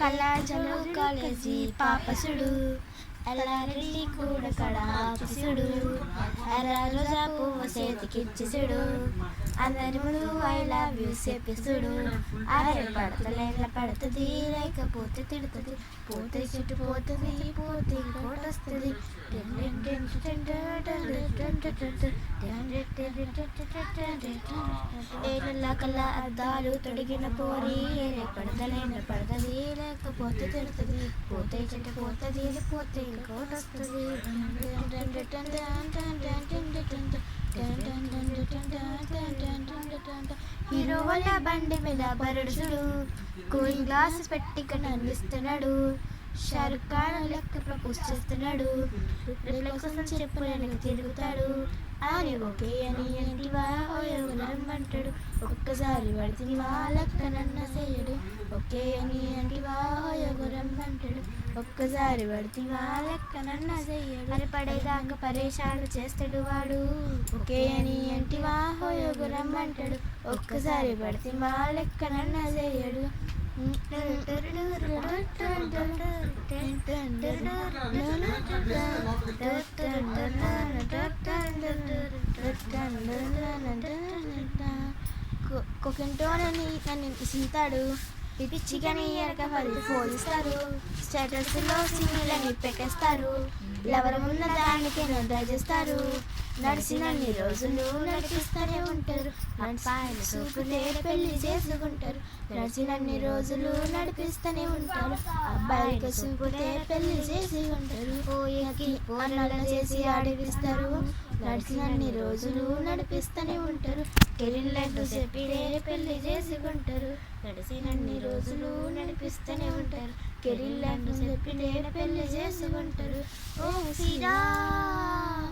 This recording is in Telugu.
కళాజలు కాలేజీ పాపసుడు ఎల్లారెడ్డి కూడా కడాపిసుడు ఎర్ర రోజా పువ్వు చేతికిచ్చిసుడు అందరి ముందు ఐ లవ్ యూ చెప్పిసుడు అరే పడతలేట్ల పడుతుంది లేకపోతే తిడుతుంది పోతే చుట్టు పోతుంది పోతే కోటొస్తుంది ఏళ్ళ కల్లా అద్దాలు తొడిగిన పోరి పడతలేట్ల పడుతుంది లేకపోతే తిడుతుంది పోతే చుట్టు పోతుంది పోతే కోటొస్తుంది హీరో వల్ల బండి మీద బరుడుసుడు కూలింగ్ గ్లాసెస్ పెట్టి కనిపిస్తున్నాడు షారుఖ్ ఖాన్ లెక్క ప్రపోజ్ చేస్తున్నాడు కోసం చెప్పులేనక తిరుగుతాడు అని ఓకే అని ఏంటివా అంటాడు ఒక్కసారి పడితే వా లెక్క నన్న చేయడు ఓకే అని ఏంటివా అంటాడు ఒక్కసారి పడితే వా లెక్క నన్న చేయడు మరి పడేదాకా పరేషాను చేస్తాడు వాడు ఓకే అని ఏంటివా అంటాడు ఒక్కసారి పడితే వా లెక్క నన్న చేయడు కొకింటోనని నన్ను ఇసుతాడు పిచ్చిగాని ఎనక వాళ్ళు పోలిస్తారు స్టేటస్లో సిగ్నలని పెట్టేస్తారు ఎవరు ఉన్న దానికి చేస్తారు నడిచినన్ని రోజులు నడిపిస్తూనే ఉంటారు పాయలు చూపులే పెళ్లి చేసుకుంటారు నడిచినన్ని రోజులు నడిపిస్తూనే ఉంటారు అబ్బాయికి చూపుతే పెళ్లి చేసి ఉంటారు పోయేకి అన్నలను చేసి ఆడిపిస్తారు నడిచినన్ని రోజులు నడిపిస్తూనే ఉంటారు కెరీర్లకు చెప్పిడే పెళ్లి చేసుకుంటారు నడిచినన్ని రోజులు నడిపిస్తూనే ఉంటారు కెరీర్లకు చెప్పిడే పెళ్లి చేసుకుంటారు ఓ శ్రీరామ్.